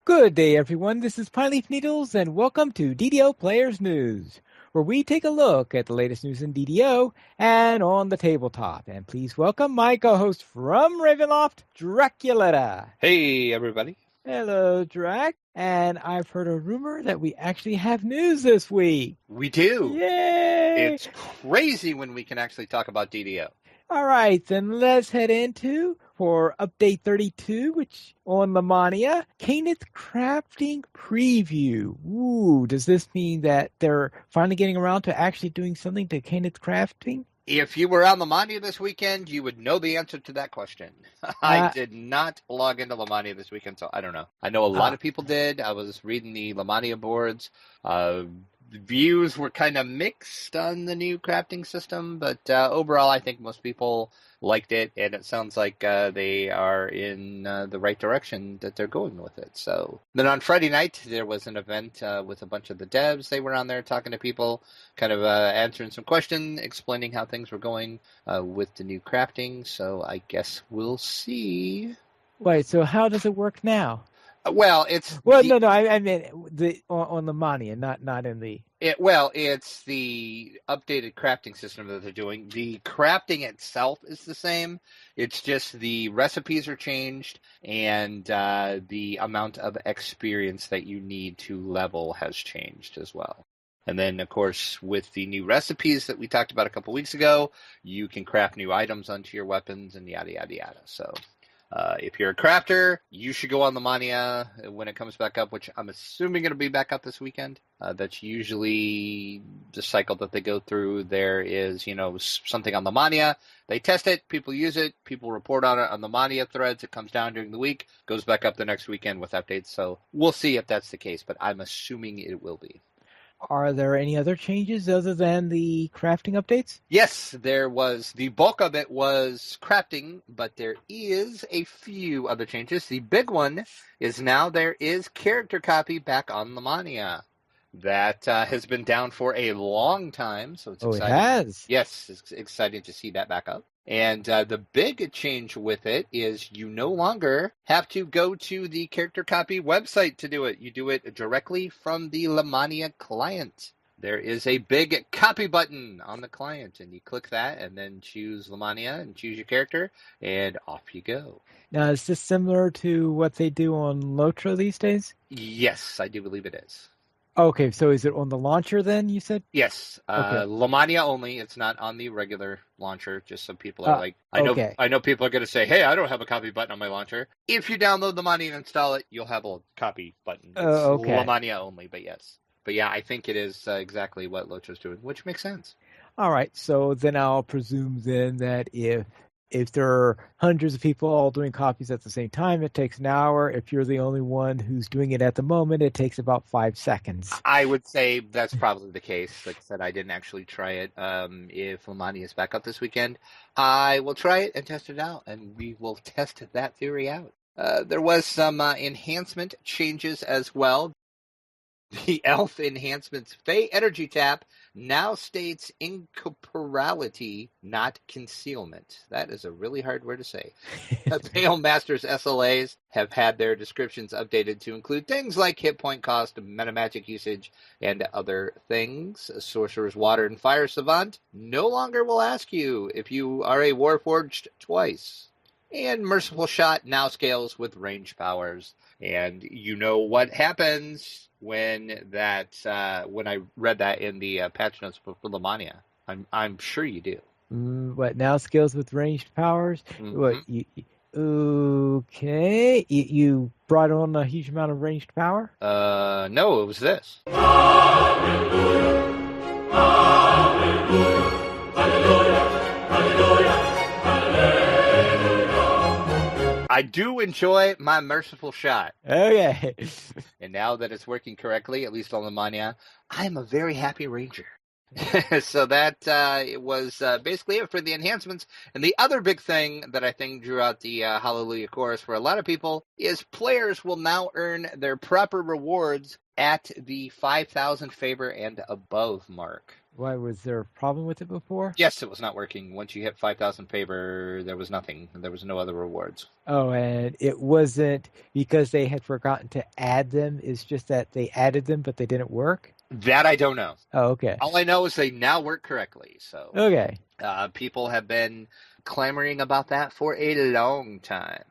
Good day, everyone. This is Pineleaf Needles, and welcome to DDO Players News, where we take a look at the latest news in DDO and on the tabletop. And please welcome my co-host from Ravenloft, Draculetta. Hey, everybody. Hello, Drac. And I've heard a rumor that we actually have news this week. We do. Yay! It's crazy when we can actually talk about DDO. All right, then let's head into for update 32, which on Lamania, Caneth Crafting Preview. Ooh, does this mean that they're finally getting around to actually doing something to Caneth Crafting? If you were on Lamania this weekend, you would know the answer to that question. I did not log into Lamania this weekend, so I don't know. I know a lot of people did. I was reading the Lamania boards. Views were kind of mixed on the new crafting system, but overall, I think most people liked it, and it sounds like they are in the right direction that they're going with it. So then on Friday night, there was an event with a bunch of the devs. They were on there talking to people, kind of answering some questions, explaining how things were going with the new crafting. So I guess we'll see. Wait, so how does it work now? Well, it's I meant on the Lamania, not in the. It's the updated crafting system that they're doing. The crafting itself is the same. It's just the recipes are changed, and the amount of experience that you need to level has changed as well. And then, of course, with the new recipes that we talked about a couple weeks ago, you can craft new items onto your weapons and yada, yada, yada. So if you're a crafter, you should go on the Mania when it comes back up, which I'm assuming it'll be back up this weekend. That's usually the cycle that they go through. There is, something on the Mania. They test it, people use it, people report on it on the Mania threads. It comes down during the week, goes back up the next weekend with updates. So we'll see if that's the case, but I'm assuming it will be. Are there any other changes other than the crafting updates? Yes, there was. The bulk of it was crafting, but there is a few other changes. The big one is now there is character copy back on Lamania. That has been down for a long time, so it's exciting. It has? Yes, it's exciting to see that back up. And the big change with it is you no longer have to go to the character copy website to do it. You do it directly from the Lamania client. There is a big copy button on the client, and you click that and then choose Lamania and choose your character, and off you go. Now, is this similar to what they do on Lotra these days? Yes, I do believe it is. Okay, so is it on the launcher then, you said? Yes. Okay. Lamania only. It's not on the regular launcher, just so people are I know people are going to say, hey, I don't have a copy button on my launcher. If you download Lamania and install it, you'll have a copy button. It's Lamania only, but yes. But yeah, I think it is exactly what Lotra's doing, which makes sense. All right, so then I'll presume then that if there are hundreds of people all doing copies at the same time, it takes an hour. If you're the only one who's doing it at the moment, it takes about 5 seconds. I would say that's probably the case. Like I said, I didn't actually try it. If Lamania is back up this weekend, I will try it and test it out, and we will test that theory out. There was some enhancement changes as well. The Elf Enhancements Fey Energy Tap now states incorporeality, not concealment. That is a really hard word to say. Pale Masters SLAs have had their descriptions updated to include things like hit point cost, metamagic usage, and other things. Sorcerer's Water and Fire Savant no longer will ask you if you are a Warforged twice. And Merciful Shot now scales with range powers. And you know what happens when I read that in the patch notes for Lamania. I'm sure you do. What now scales with ranged powers? Mm-hmm. What? Okay, you brought on a huge amount of ranged power? No, it was this. Hallelujah, hallelujah, hallelujah, hallelujah, hallelujah. I do enjoy my Merciful Shot. Okay. And now that it's working correctly, at least on Lamania, I'm a very happy ranger. So that it was basically it for the enhancements. And the other big thing that I think drew out the Hallelujah chorus for a lot of people is players will now earn their proper rewards at the 5,000 favor and above mark. Why, was there a problem with it before? Yes, it was not working. Once you hit 5,000 favor, there was nothing. There was no other rewards. Oh, and it wasn't because they had forgotten to add them. It's just that they added them, but they didn't work? That I don't know. Oh, okay. All I know is they now work correctly. So Okay. people have been clamoring about that for a long time.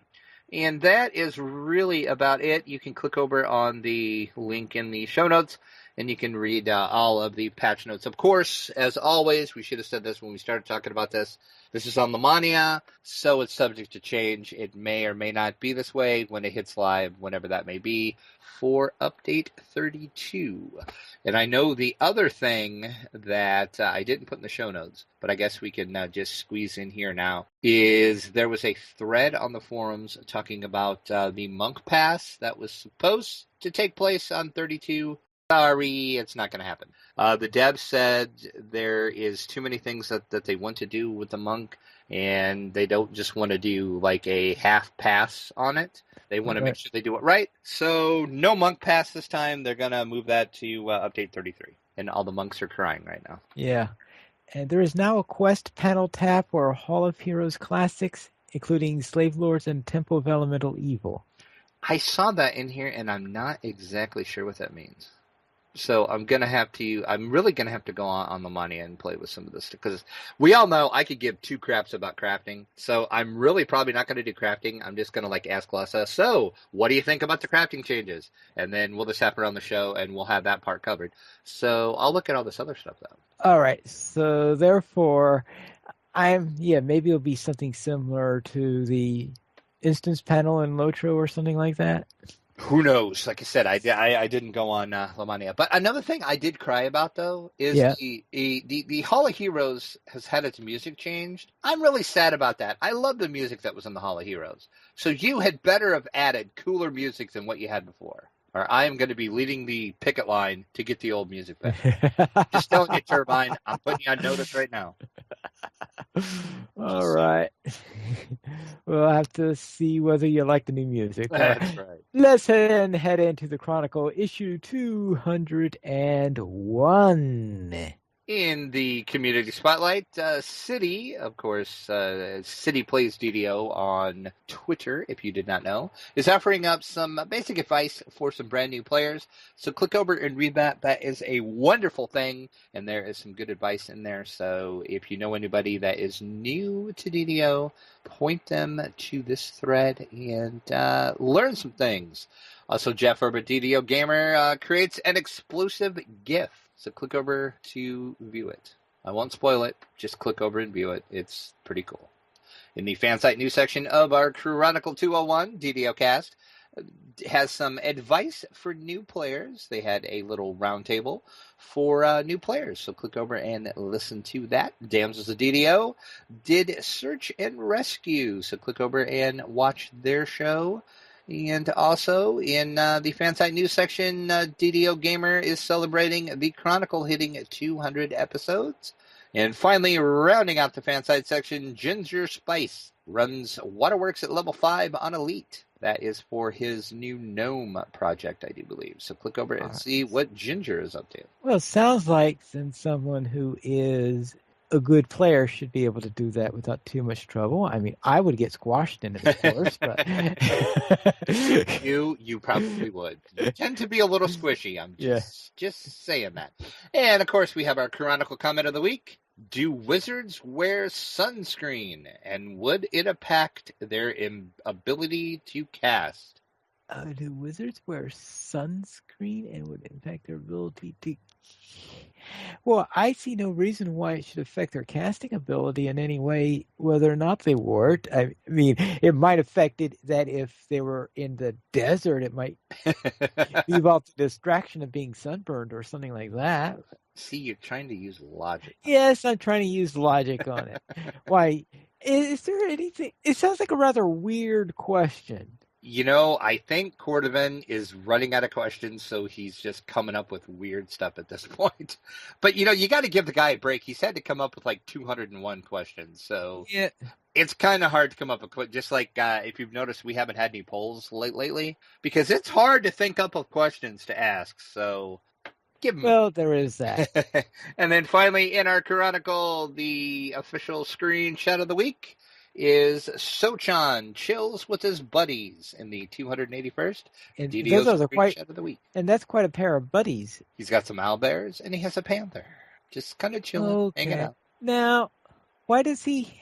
And that is really about it. You can click over on the link in the show notes, and you can read all of the patch notes. Of course, as always, we should have said this when we started talking about this. This is on Lemania, so it's subject to change. It may or may not be this way when it hits live, whenever that may be, for Update 32. And I know the other thing that I didn't put in the show notes, but I guess we can just squeeze in here now, is there was a thread on the forums talking about the Monk Pass that was supposed to take place on 32. Sorry, it's not going to happen. The dev said there is too many things that they want to do with the monk, and they don't just want to do like a half pass on it. They want to make sure they do it right. So no monk pass this time. They're going to move that to update 33. And all the monks are crying right now. Yeah. And there is now a quest panel tab for Hall of Heroes classics, including Slave Lords and Temple of Elemental Evil. I saw that in here, and I'm not exactly sure what that means. So I'm really gonna have to go on the money and play with some of this, because we all know I could give two craps about crafting. So I'm really probably not gonna do crafting. I'm just gonna ask Lessa, so what do you think about the crafting changes? And then we'll just have her on the show and we'll have that part covered. So I'll look at all this other stuff though. All right. So therefore, maybe it'll be something similar to the instance panel in Lotro or something like that. Who knows? Like I said, I didn't go on Lemania. But another thing I did cry about, though, is the Hall of Heroes has had its music changed. I'm really sad about that. I love the music that was in the Hall of Heroes. So you had better have added cooler music than what you had before, or I am going to be leading the picket line to get the old music back. Just telling you, Turbine. I'm putting you on notice right now. All right. We'll have to see whether you like the new music. That's right. Let's head into the Chronicle, issue 201. In the community spotlight, City, of course, City plays DDO on Twitter, if you did not know, is offering up some basic advice for some brand new players. So click over and read that. That is a wonderful thing, and there is some good advice in there. So if you know anybody that is new to DDO, point them to this thread and learn some things. Also, Jeff Herbert, DDO Gamer, creates an explosive GIF. So click over to view it. I won't spoil it. Just click over and view it. It's pretty cool. In the fan site news section of our Chronicle 201, DDO Cast has some advice for new players. They had a little roundtable for new players. So click over and listen to that. Damsels of DDO did Search and Rescue. So click over and watch their show. And also, in the fansite news section, DDO Gamer is celebrating the Chronicle hitting 200 episodes. And finally, rounding out the fansite section, Ginger Spice runs Waterworks at level 5 on Elite. That is for his new gnome project, I do believe. So click over and see what Ginger is up to. Well, it sounds like since someone who is a good player should be able to do that without too much trouble. I mean, I would get squashed in it, of course, but you probably would. You tend to be a little squishy. I'm just saying that. And of course, we have our Chronicle comment of the week. Do wizards wear sunscreen, and would it impact their ability to cast? Do wizards wear sunscreen and would impact their ability to... Well, I see no reason why it should affect their casting ability in any way, whether or not they wore it. I mean, it might affect it that if they were in the desert, it might leave off the distraction of being sunburned or something like that. See, you're trying to use logic. Yes, I'm trying to use logic on it. Why? Is there anything? It sounds like a rather weird question. You know, I think Cordovan is running out of questions, so he's just coming up with weird stuff at this point. But, you know, you got to give the guy a break. He's had to come up with like 201 questions, so yeah, it's kind of hard to come up with, just like if you've noticed, we haven't had any polls lately, because it's hard to think up of questions to ask, so Give him. Well, there is that. And then finally, in our Chronicle, the official screenshot of the week is Sochan chills with his buddies in the 281st And DDO those are quite, screenshot of the week. and that's quite a pair of buddies. He's got some owlbears, and he has a panther. Just kind of chilling, hanging out. Now, why does he?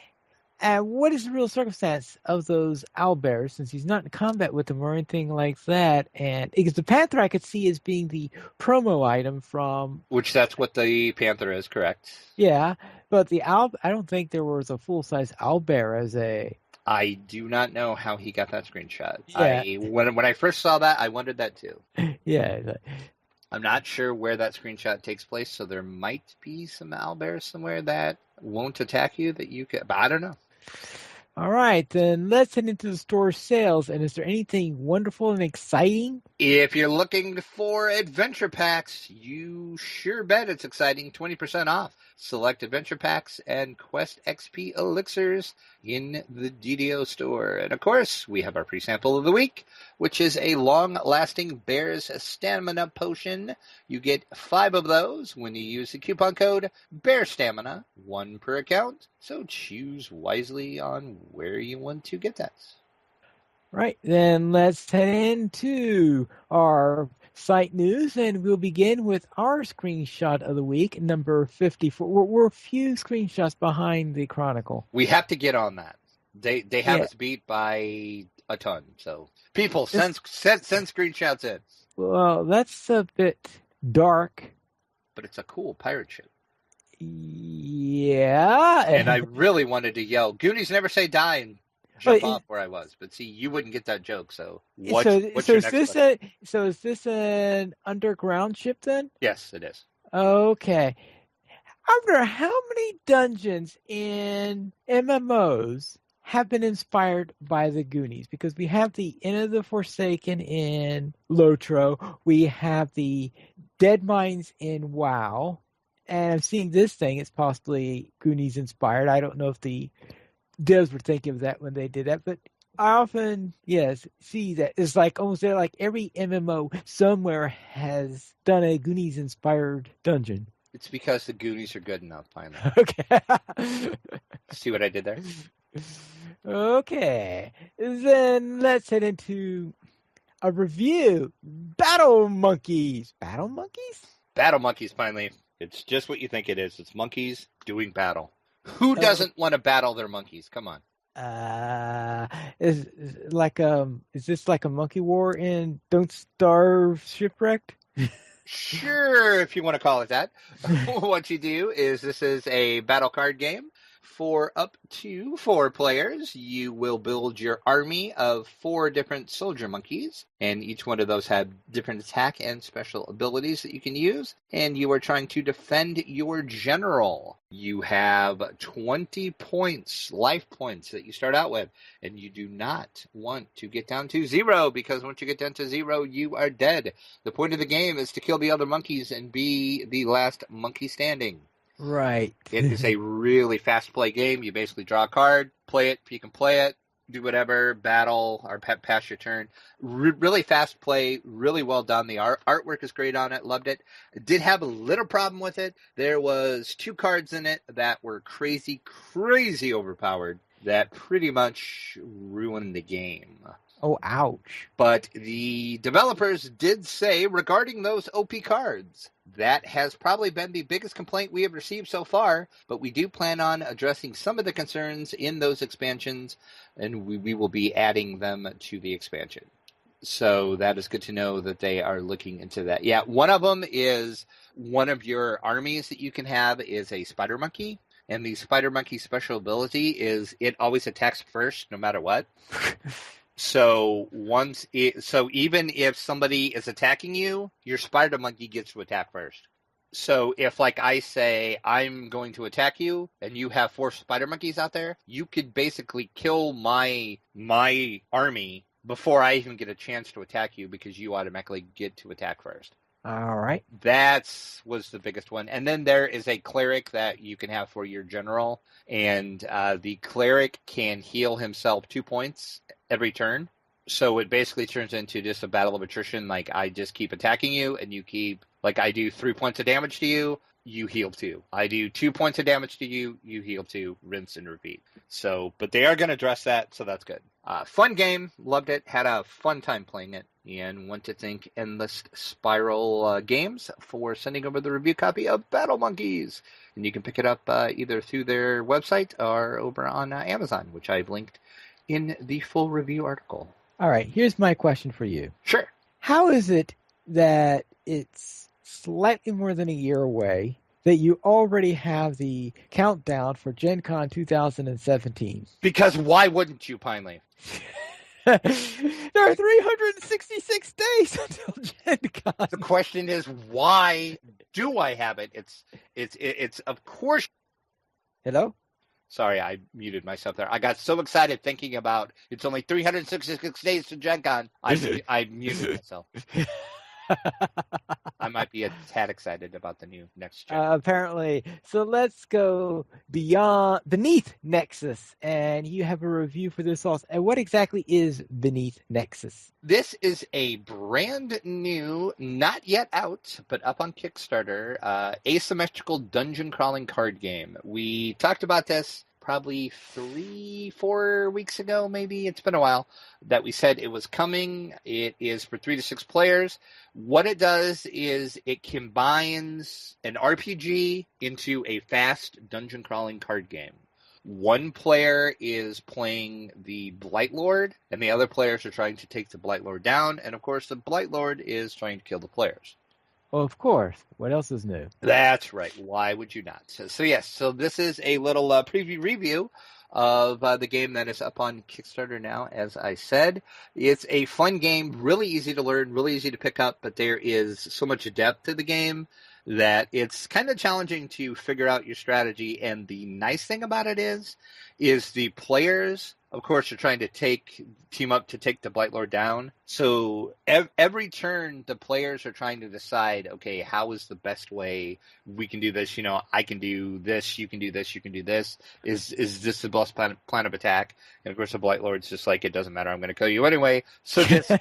What is the real circumstance of those owlbears, since he's not in combat with them or anything like that? And because the panther I could see as being the promo item from, Which that's what the panther is, correct? yeah, but the owl, I don't think there was a full size owlbear as a. I do not know how he got that screenshot. Yeah. When I first saw that, I wondered that too. Yeah. I'm not sure where that screenshot takes place, so there might be some owlbears somewhere that won't attack you that you could, but I don't know. All right, then let's head into the store sales. And is there anything wonderful and exciting? If you're looking for adventure packs, you sure bet it's exciting. 20% off. Select adventure packs and Quest XP elixirs in the DDO store. And of course, we have our pre-sample of the week, which is a long-lasting Bear's Stamina Potion. You get 5 of those when you use the coupon code Bear Stamina, 1 per account. So choose wisely on where you want to get that. Right, then let's head into our site news, and we'll begin with our screenshot of the week, number 54. We're a few screenshots behind the Chronicle. We have to get on that. They have Yeah. us beat by a ton. So people send screenshots in. Well, that's a bit dark. But it's a cool pirate ship. Yeah. And I really wanted to yell, Goonies never say die, and jump off where I was. But see, you wouldn't get that joke, so what's your next question? Is this an underground ship then? Yes, it is. Okay. I wonder how many dungeons in MMOs have been inspired by the Goonies, because we have the Inn of the Forsaken in Lotro, we have the Dead Mines in WoW, and I'm seeing this thing, it's possibly Goonies inspired. I don't know if the devs were thinking of that when they did that, but I often, see that. It's like almost like every MMO somewhere has done a Goonies inspired dungeon. It's because the Goonies are good enough, finally. Okay. See what I did there? Okay. Then let's head into a review. Battle Monkeys. Battle Monkeys? Battle Monkeys, finally. It's just what you think it is. It's monkeys doing battle. Who doesn't want to battle their monkeys? Come on. Is this like a monkey war in Don't Starve Shipwrecked? Sure, if you want to call it that. What you do is this is a battle card game for up to 4 players. You will build your army of 4 different soldier monkeys, and each one of those have different attack and special abilities that you can use, and you are trying to defend your general. You have 20 points, life points that you start out with, and you do not want to get down to 0, because once you get down to 0, you are dead. The point of the game is to kill the other monkeys and be the last monkey standing. Right. It is a really fast play game. You basically draw a card, play it if you can play it, do whatever, battle, or pass your turn. Really fast play, really well done. The artwork is great on it, loved it. Did have a little problem with it. There was 2 cards in it that were crazy overpowered that pretty much ruined the game. Oh, ouch. But the developers did say regarding those OP cards, that has probably been the biggest complaint we have received so far, but we do plan on addressing some of the concerns in those expansions, and we will be adding them to the expansion. So that is good to know that they are looking into that. Yeah, one of them is one of your armies that you can have is a spider monkey, and the spider monkey special ability is it always attacks first no matter what. So even if somebody is attacking you, your spider monkey gets to attack first. So if, like, I say I'm going to attack you and you have 4 spider monkeys out there, you could basically kill my army before I even get a chance to attack you, because you automatically get to attack first. All right. That was the biggest one. And then there is a cleric that you can have for your general, and the cleric can heal himself 2 points every turn. So it basically turns into just a battle of attrition. Like, I just keep attacking you, and you keep, like, I do 3 points of damage to you, you heal 2. I do 2 points of damage to you, you heal 2, rinse and repeat. So, but they are going to address that, so that's good. Fun game, loved it, had a fun time playing it, and want to thank Endless Spiral Games for sending over the review copy of Battle Monkeys. And you can pick it up either through their website or over on Amazon, which I've linked in the full review article. All right, here's my question for you. Sure. How is it that it's slightly more than a year away that you already have the countdown for Gen Con 2017? Because why wouldn't you, Pineleaf? There are 366 days until Gen Con. The question is, why do I have it? It's of course. Hello? Sorry, I muted myself there. I got so excited thinking about it's only 366 days to Gen Con. I muted myself. I might be a tad excited about the new next gen. Apparently. So let's go beneath Nexus, and you have a review for this also. And what exactly is Beneath Nexus? This is a brand new, not yet out, but up on Kickstarter, asymmetrical dungeon crawling card game. We talked about this probably 3-4 weeks ago, maybe. It's been a while that we said it was coming. It is for 3 to 6 players. What it does is it combines an RPG into a fast dungeon crawling card game. One player is playing the Blight Lord, and the other players are trying to take the Blight Lord down, and of course the Blight Lord is trying to kill the players. Well, of course. What else is new? That's right. Why would you not? So yes, so this is a little preview review of the game that is up on Kickstarter now, as I said. It's a fun game, really easy to learn, really easy to pick up, but there is so much depth to the game that it's kind of challenging to figure out your strategy. And the nice thing about it is the players, of course, are trying to team up to take the Blight Lord down. So every turn, the players are trying to decide, okay, how is the best way we can do this? You know, I can do this, you can do this, you can do this. Is this the best plan of attack? And of course, the Blight Lord's just like, it doesn't matter, I'm going to kill you anyway. So just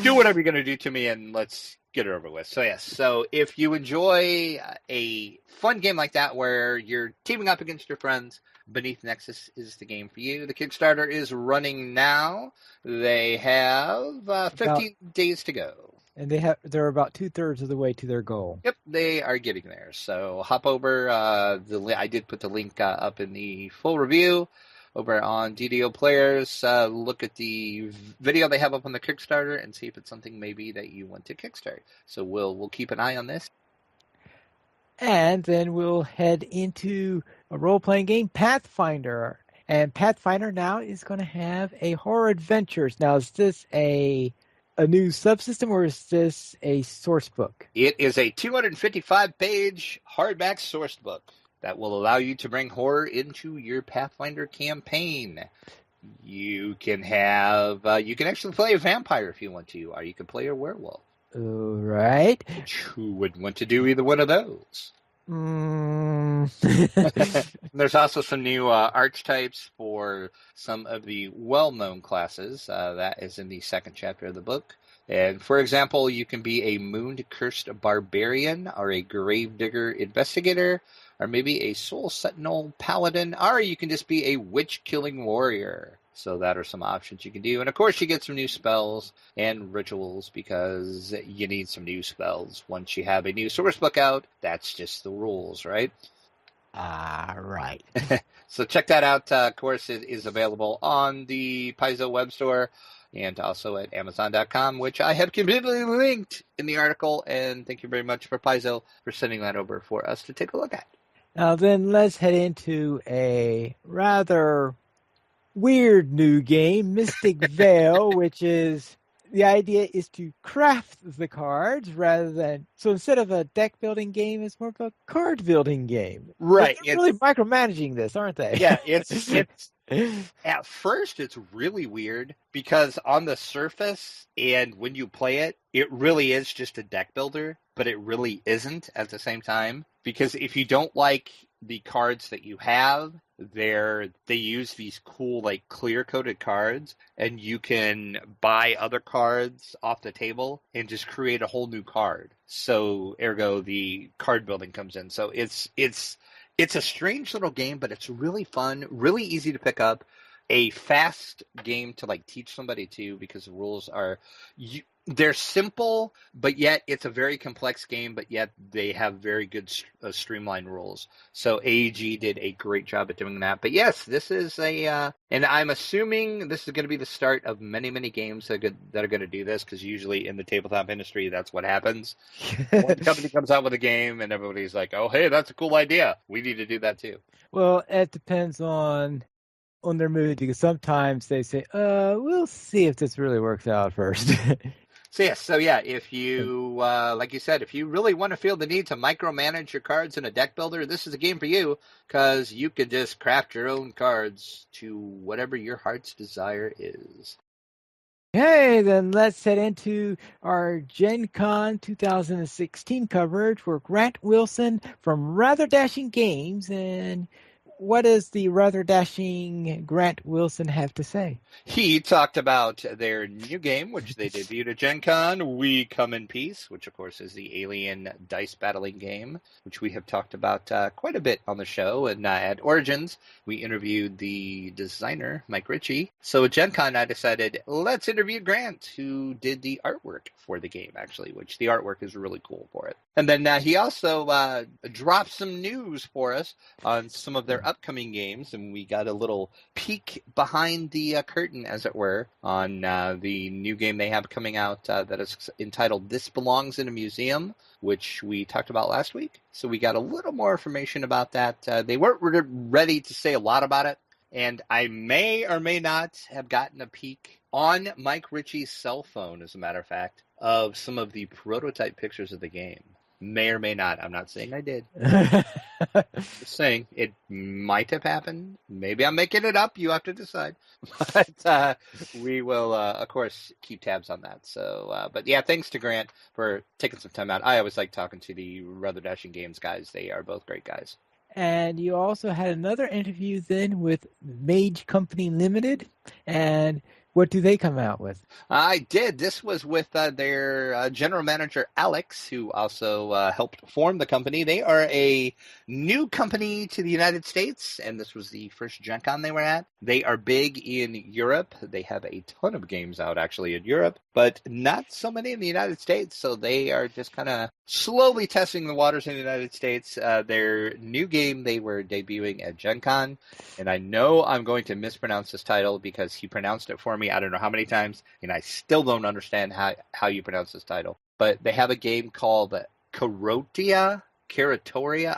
do whatever you're going to do to me, and let's get it over with. So yes, so if you enjoy a fun game like that where you're teaming up against your friends, Beneath Nexus is the game for you. The Kickstarter is running now. They have 15 days to go. And they're about 2/3 of the way to their goal. Yep, they are getting there. So hop over. I did put the link up in the full review over on DDO Players. Look at the video they have up on the Kickstarter and see if it's something maybe that you want to kickstart. So we'll keep an eye on this. And then we'll head into a role-playing game, Pathfinder. And Pathfinder now is going to have a horror adventures. Now, is this a new subsystem, or is this a source book? It is a 255-page hardback source book that will allow you to bring horror into your Pathfinder campaign. You can actually play a vampire if you want to, or you can play a werewolf. All right. Who would want to do either one of those? There's also some new archetypes for some of the well-known classes. That is in the second chapter of the book. And for example, you can be a moon-cursed barbarian, or a gravedigger investigator, or maybe a soul sentinel paladin, or you can just be a witch-killing warrior. So that are some options you can do. And of course, you get some new spells and rituals, because you need some new spells. Once you have a new source book out, that's just the rules, right? Right. So check that out. Of course, it is available on the Paizo web store and also at Amazon.com, which I have completely linked in the article. And thank you very much for Paizo for sending that over for us to take a look at. Now then, let's head into a rather weird new game, Mystic Veil, which is, the idea is to craft the cards rather than, so instead of a deck building game, it's more of a card building game. Right. They're really micromanaging this, aren't they? Yeah, it's at first it's really weird, because on the surface and when you play it, it really is just a deck builder, but it really isn't at the same time. Because if you don't like the cards that you have, they use these cool like clear coated cards, and you can buy other cards off the table and just create a whole new card. So ergo the card building comes in. So it's a strange little game, but it's really fun, really easy to pick up. A fast game to like teach somebody to, because the rules are they're simple, but yet it's a very complex game, but yet they have very good streamlined rules. So AEG did a great job at doing that. But yes, this is and I'm assuming this is going to be the start of many, many games that are going to do this, because usually in the tabletop industry, that's what happens. One company comes out with a game and everybody's like, oh, hey, that's a cool idea. We need to do that too. Well, it depends on their mood, because sometimes they say, we'll see if this really works out first. So yeah, if you, like you said, if you really want to feel the need to micromanage your cards in a deck builder, this is a game for you, because you can just craft your own cards to whatever your heart's desire is. Okay, then let's head into our Gen Con 2016 coverage for Grant Wilson from Rather Dashing Games. And what does the Rather Dashing Grant Wilson have to say? He talked about their new game, which they debuted at Gen Con, We Come in Peace, which of course is the alien dice battling game, which we have talked about quite a bit on the show. And at Origins, we interviewed the designer, Mike Ritchie. So at Gen Con, I decided, let's interview Grant, who did the artwork for the game, actually, which the artwork is really cool for it. And then he also dropped some news for us on some of their upcoming games, and we got a little peek behind the curtain, as it were, on the new game they have coming out that is entitled This Belongs in a Museum, which we talked about last week. So we got a little more information about that. They weren't ready to say a lot about it, and I may or may not have gotten a peek on Mike Ritchie's cell phone, as a matter of fact, of some of the prototype pictures of the game. May or may not. I'm not saying I did. Just saying it might have happened. Maybe I'm making it up. You have to decide. But we will, of course, keep tabs on that. So, but yeah, thanks to Grant for taking some time out. I always like talking to the Rather Dashing Games guys. They are both great guys. And you also had another interview then with Mage Company Limited. And what do they come out with? I did. This was with their general manager, Alex, who also helped form the company. They are a new company to the United States, and this was the first Gen Con they were at. They are big in Europe. They have a ton of games out, actually, in Europe, but not so many in the United States, so they are just kind of slowly testing the waters in the United States. Their new game they were debuting at Gen Con, and I know I'm going to mispronounce this title because he pronounced it for me I don't know how many times, and I still don't understand how you pronounce this title. But they have a game called Caratoria.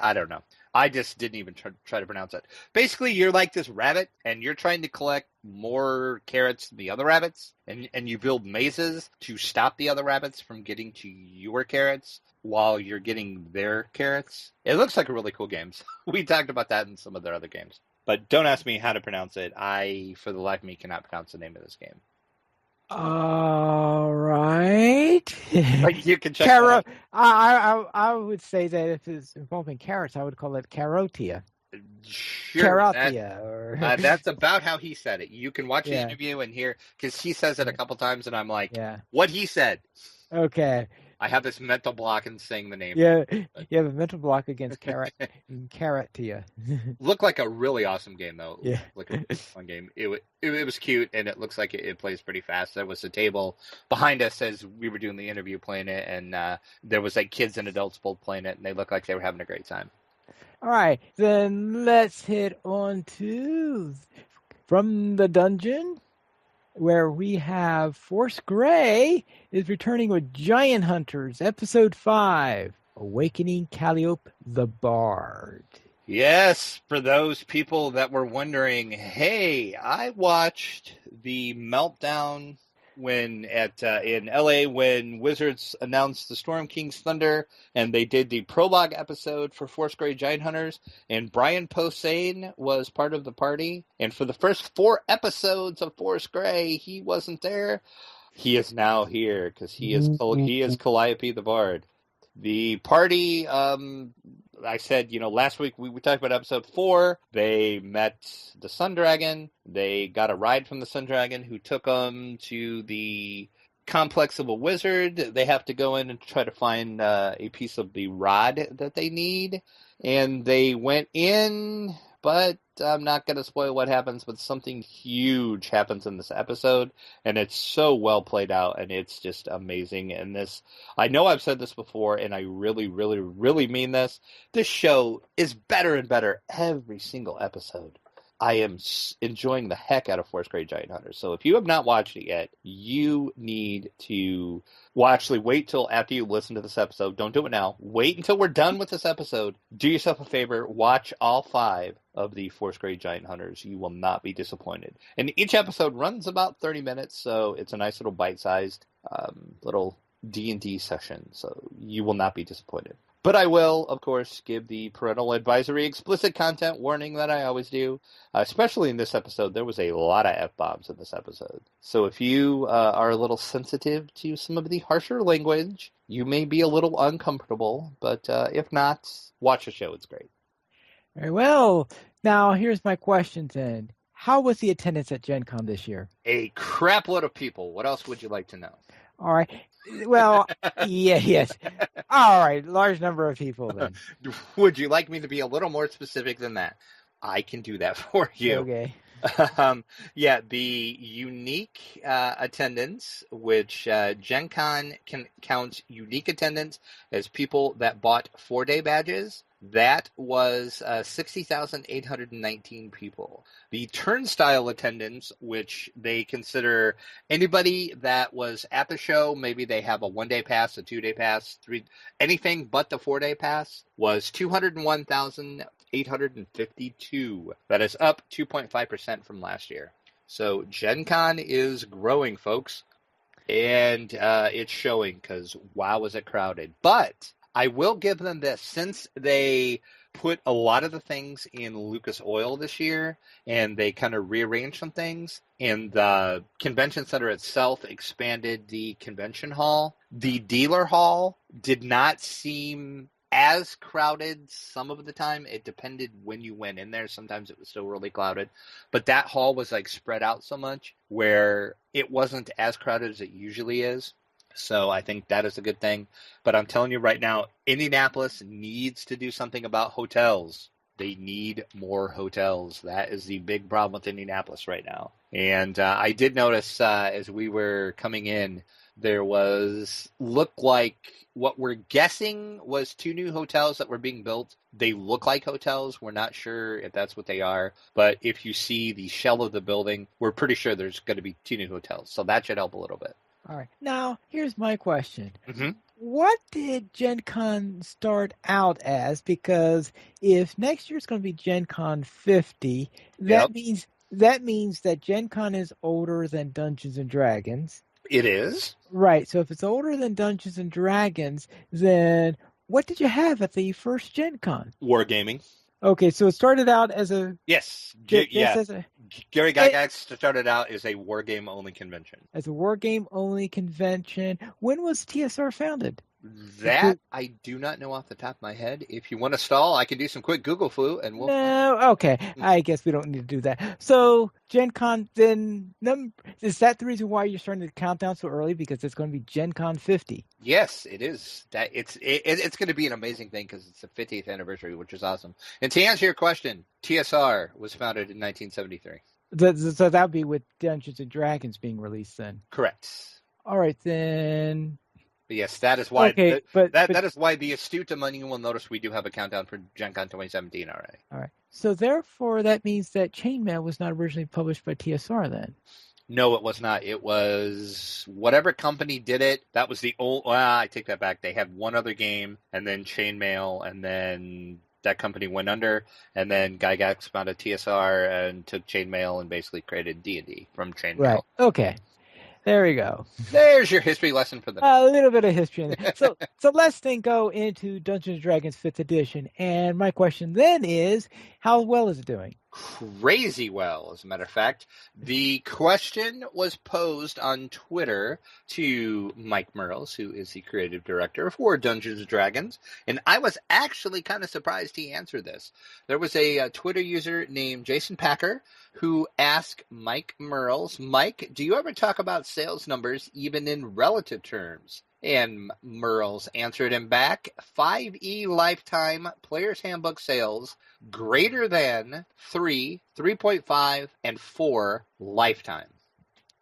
I don't know. I just didn't even try to pronounce it. Basically, you're like this rabbit, and you're trying to collect more carrots than the other rabbits, and you build mazes to stop the other rabbits from getting to your carrots while you're getting their carrots. It looks like a really cool game. We talked about that in some of their other games. But don't ask me how to pronounce it. I, for the life of me, cannot pronounce the name of this game. All right. But you can check it out. I would say that if it's involving carrots, I would call it Carotia. Sure. Carotia. That's about how he said it. You can watch the interview and hear, because he says it a couple times, and I'm like, what he said. Okay. I have this mental block in saying the name. Yeah, you have a mental block against Carotia. Looked like a really awesome game, though. Yeah. Like a fun game. It was cute, and it looks like it plays pretty fast. There was a table behind us as we were doing the interview playing it, and there was like kids and adults both playing it, and they looked like they were having a great time. All right, then let's head on to From the Dungeon, where we have Force Grey is returning with Giant Hunters, Episode 5, Awakening Calliope the Bard. Yes, for those people that were wondering, hey, I watched the meltdown when in LA when Wizards announced the Storm King's Thunder, and they did the prologue episode for Force Grey Giant Hunters, and Brian Posehn was part of the party, and for the first 4 episodes of Force Grey, he wasn't there. He is now here because he is Calliope the Bard. The party I said, last week we talked about episode 4. They met the Sun Dragon. They got a ride from the Sun Dragon who took them to the complex of a wizard. They have to go in and try to find a piece of the rod that they need. And they went in, but I'm not going to spoil what happens, but something huge happens in this episode, and it's so well played out, and it's just amazing. And I know I've said this before, and I really, really, really mean this. This show is better and better every single episode. I am enjoying the heck out of Fourth Grade Giant Hunters. So if you have not watched it yet, you need to actually wait till after you listen to this episode. Don't do it now. Wait until we're done with this episode. Do yourself a favor. Watch all 5 of the Fourth Grade Giant Hunters. You will not be disappointed. And each episode runs about 30 minutes, so it's a nice little bite-sized little D&D session. So you will not be disappointed. But I will, of course, give the parental advisory explicit content warning that I always do. Especially in this episode, there was a lot of F-bombs in this episode. So if you are a little sensitive to some of the harsher language, you may be a little uncomfortable. But if not, watch the show. It's great. Very well. Now, here's my question then. How was the attendance at Gen Con this year? A crap load of people. What else would you like to know? All right. Well, yes. All right. Large number of people then. Would you like me to be a little more specific than that? I can do that for you. Okay. The unique attendance, which Gen Con counts unique attendance as people that bought 4-day badges. That was 60,819 people. The turnstile attendance, which they consider anybody that was at the show, maybe they have a 1-day pass, a 2-day pass, anything but the 4-day pass, was 201,852. That is up 2.5% from last year. So Gen Con is growing, folks, and it's showing because wow, was it crowded. But I will give them this. Since they put a lot of the things in Lucas Oil this year, and they kind of rearranged some things, and the convention center itself expanded the convention hall, the dealer hall did not seem as crowded some of the time. It depended when you went in there. Sometimes it was still really crowded. But that hall was like spread out so much where it wasn't as crowded as it usually is. So I think that is a good thing. But I'm telling you right now, Indianapolis needs to do something about hotels. They need more hotels. That is the big problem with Indianapolis right now. And I did notice as we were coming in, there looked like what we're guessing was 2 new hotels that were being built. They look like hotels. We're not sure if that's what they are. But if you see the shell of the building, we're pretty sure there's going to be 2 new hotels. So that should help a little bit. All right. Now, here's my question. Mm-hmm. What did Gen Con start out as? Because if next year's going to be Gen Con 50, that means that Gen Con is older than Dungeons and Dragons. It is. Right. So if it's older than Dungeons and Dragons, then what did you have at the first Gen Con? Wargaming. Okay, so it started out as a... Yes. Gary Gygax started out as a wargame-only convention. As a wargame-only convention. When was TSR founded? That I do not know off the top of my head. If you want to stall, I can do some quick Google flu, and we'll... No, okay. I guess we don't need to do that. So, Gen Con, then, is that the reason why you're starting to count down so early? Because it's going to be Gen Con 50. Yes, it is. It's going to be an amazing thing because it's the 50th anniversary, which is awesome. And to answer your question, TSR was founded in 1973. So that would be with Dungeons and Dragons being released then? Correct. All right, then... Yes, that is why. Okay, that is why the astute among you will notice we do have a countdown for Gen Con 2017 already. All right. So therefore, that means that Chainmail was not originally published by TSR then. No, it was not. It was whatever company did it. That was the old. I take that back. They had one other game, and then Chainmail, and then that company went under, and then Gygax founded TSR and took Chainmail and basically created D&D from Chainmail. Right. Okay. There we go. There's your history lesson for the day. A little bit of history in there. So let's then go into Dungeons & Dragons 5th edition. And my question then is, how well is it doing? crazy well, as a matter of fact. The question was posed on Twitter to Mike Merles, who is the creative director for Dungeons & Dragons, and I was actually kind of surprised he answered this. There was a Twitter user named Jason Packer who asked Mike Merles, Mike, do you ever talk about sales numbers even in relative terms? And Merles answered him back, 5e lifetime Player's Handbook sales greater than 3, 3.5, and 4 lifetime.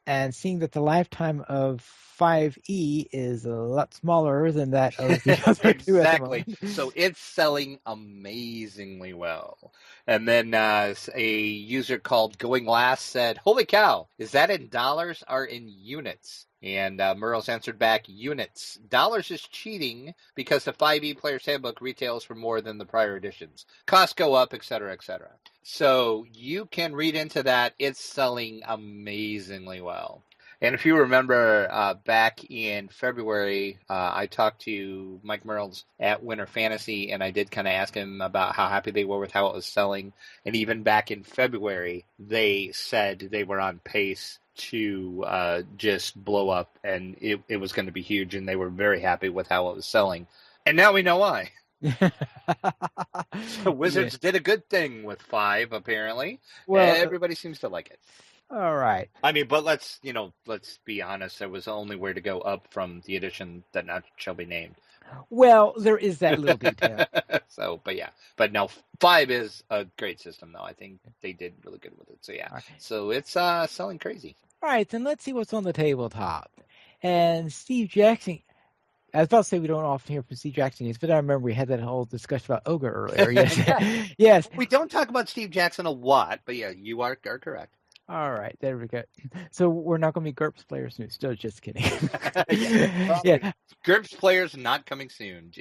And seeing that the lifetime of 5e is a lot smaller than that of the other two at the Exactly. moment. So it's selling amazingly well. And then a user called Going Last said, holy cow, is that in dollars or in units? And Merles answered back, units. Dollars is cheating because the 5e Player's Handbook retails for more than the prior editions. Costs go up, etc., etc. So you can read into that. It's selling amazingly well. And if you remember back in February, I talked to Mike Merles at Winter Fantasy, and I did kind of ask him about how happy they were with how it was selling. And even back in February, they said they were on pace to just blow up, and it was going to be huge, and they were very happy with how it was selling. And now we know why. So Wizards did a good thing with 5, apparently. Well, everybody seems to like it. All right. I mean, but let's be honest. There was only where to go up from the edition that not shall be named. Well, there is that little detail. So, but no, 5 is a great system, though. I think they did really good with it. So yeah, right. So it's selling crazy. All right, then let's see what's on the tabletop. And Steve Jackson. I was about to say we don't often hear from Steve Jackson, but I remember we had that whole discussion about Ogre earlier. Yes. Yes. We don't talk about Steve Jackson a lot, but yeah, you are correct. All right, there we go. So we're not going to be GURPS players soon. Still, just kidding. Yeah. GURPS players not coming soon.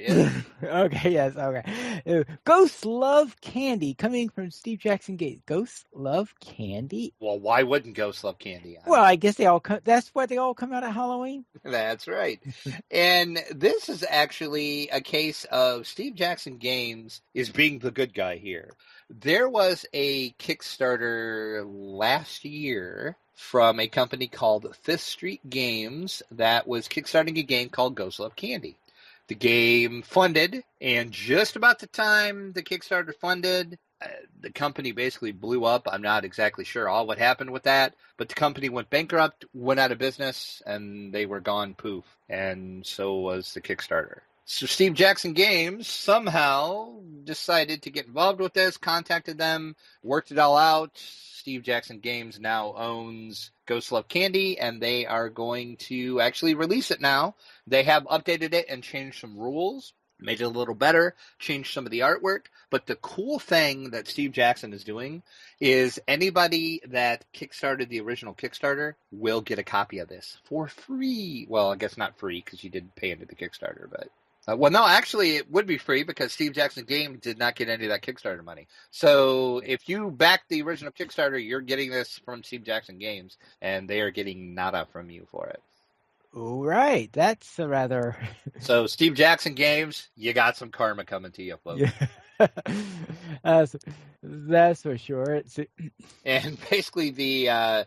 Okay, yes, okay. Ghosts Love Candy, coming from Steve Jackson Gates. Ghosts Love Candy? Well, why wouldn't Ghosts love candy? Well, I guess that's why they all come out at Halloween. That's right. And this is actually a case of Steve Jackson Games is being the good guy here. There was a Kickstarter last year from a company called Fifth Street Games that was kickstarting a game called Ghost Love Candy. The game funded, and just about the time the Kickstarter funded, the company basically blew up. I'm not exactly sure all what happened with that, but the company went bankrupt, went out of business, and they were gone poof. And so was the Kickstarter. So Steve Jackson Games somehow decided to get involved with this, contacted them, worked it all out. Steve Jackson Games now owns Ghost Love Candy, and they are going to actually release it now. They have updated it and changed some rules, made it a little better, changed some of the artwork. But the cool thing that Steve Jackson is doing is anybody that kickstarted the original Kickstarter will get a copy of this for free. Well, I guess not free because you did pay into the Kickstarter, but... well, no, actually, it would be free because Steve Jackson Games did not get any of that Kickstarter money. So if you back the original Kickstarter, you're getting this from Steve Jackson Games, and they are getting nada from you for it. All right. That's a rather... So Steve Jackson Games, you got some karma coming to you, folks. Yeah. That's for sure. And basically the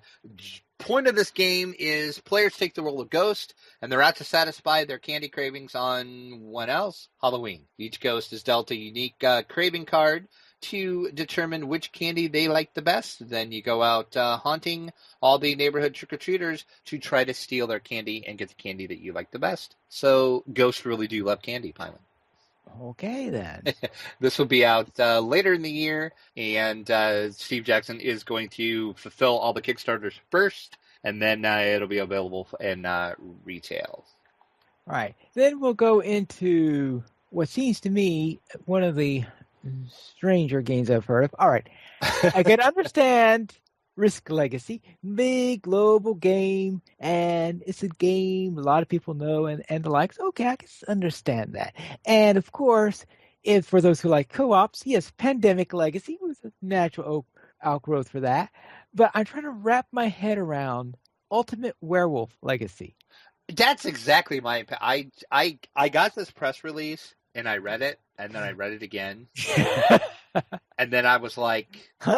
point of this game is players take the role of ghost, and they're out to satisfy their candy cravings on what else? Halloween. Each ghost is dealt a unique craving card to determine which candy they like the best. Then you go out haunting all the neighborhood trick-or-treaters to try to steal their candy and get the candy that you like the best. So ghosts really do love candy, Pilot. Okay, then. This will be out later in the year, and Steve Jackson is going to fulfill all the Kickstarters first, and then it'll be available in retail. All right. Then we'll go into what seems to me one of the stranger games I've heard of. All right. I can understand Risk Legacy, big global game, and it's a game a lot of people know and the likes. Okay, I can understand that. And of course, if for those who like co-ops, yes, Pandemic Legacy was a natural outgrowth for that. But I'm trying to wrap my head around Ultimate Werewolf Legacy. That's exactly my. I got this press release and I read it, and then I read it again. And then I was like, Huh?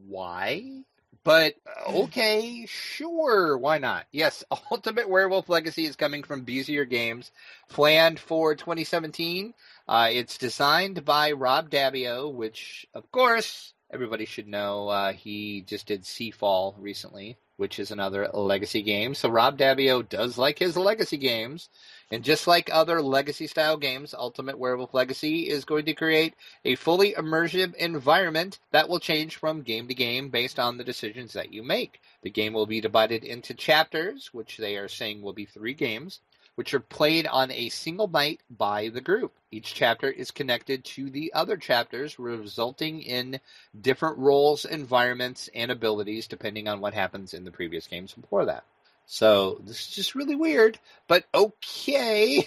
why? But okay, sure, why not? Yes, Ultimate Werewolf Legacy is coming from Bezier Games, planned for 2017. It's designed by Rob Dabbio, which, of course, everybody should know. He just did Seafall recently, which is another Legacy game. So Rob Dabbio does like his Legacy games. And just like other Legacy-style games, Ultimate Werewolf Legacy is going to create a fully immersive environment that will change from game to game based on the decisions that you make. The game will be divided into chapters, which they are saying will be 3 games, which are played on a single night by the group. Each chapter is connected to the other chapters, resulting in different roles, environments, and abilities depending on what happens in the previous games before that. So this is just really weird, but okay.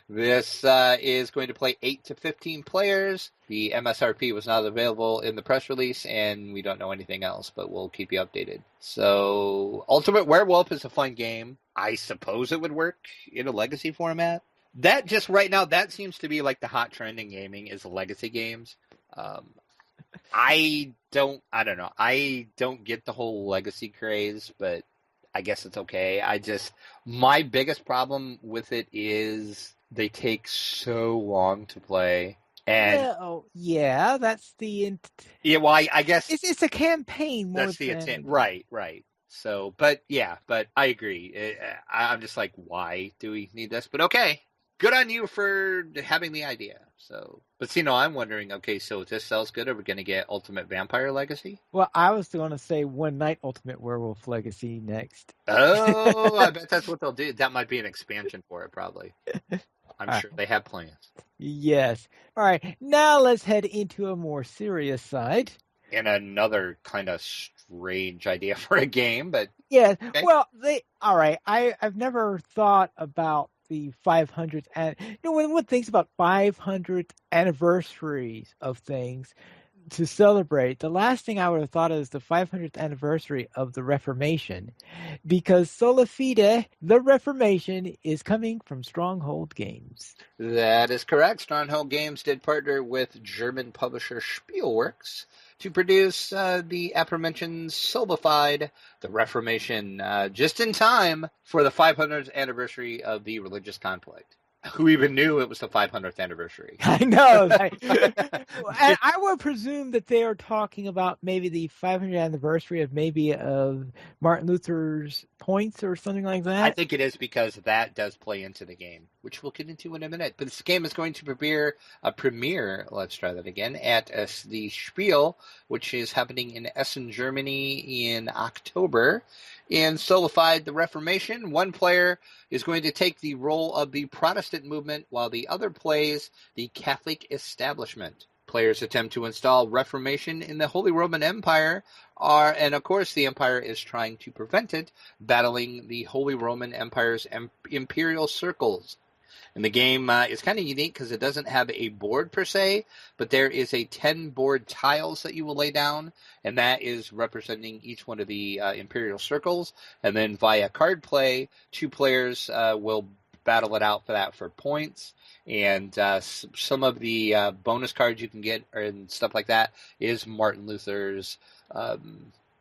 This is going to play 8 to 15 players. The MSRP was not available in the press release, and we don't know anything else, but we'll keep you updated. So Ultimate Werewolf is a fun game. I suppose it would work in a Legacy format. That just right now, that seems to be like the hot trend in gaming is Legacy games. I don't know. I don't get the whole Legacy craze, but I guess it's okay. My biggest problem with it is they take so long to play. And Well, yeah, that's the yeah, well, I guess it's a campaign more that's the than intent. Right. So, but I agree. I'm just like, why do we need this? But okay, good on you for having the idea. So, but see, no, I'm wondering, okay, so if this sells good, are we going to get Ultimate Vampire Legacy? Well, I was going to say One Night Ultimate Werewolf Legacy next. Oh, I bet that's what they'll do. That might be an expansion for it, probably. I'm sure they have plans. Yes. All right. Now let's head into a more serious side. And another kind of strange idea for a game, but yeah. Okay. Well, all right. I've never thought about the 500th and when one thinks about 500th anniversaries of things to celebrate, the last thing I would have thought is the 500th anniversary of the Reformation, because Sola Fide, the Reformation, is coming from Stronghold Games. That is correct. Stronghold Games did partner with German publisher Spielworks to produce the aforementioned Solidified, the Reformation, just in time for the 500th anniversary of the religious conflict. Who even knew it was the 500th anniversary? I know. And I would presume that they are talking about maybe the 500th anniversary of Martin Luther's points or something like that. I think it is because that does play into the game, which we'll get into in a minute. But this game is going to premiere, let's try that again, at the Spiel, which is happening in Essen, Germany in October. In Solidified, the Reformation, one player is going to take the role of the Protestant movement while the other plays the Catholic establishment. Players attempt to install Reformation in the Holy Roman Empire, and of course the Empire is trying to prevent it, battling the Holy Roman Empire's imperial circles. And the game is kind of unique because it doesn't have a board per se, but there is a 10 board tiles that you will lay down, and that is representing each one of the imperial circles. And then via card play, 2 players will battle it out for points. And some of the bonus cards you can get and stuff like that is Martin Luther's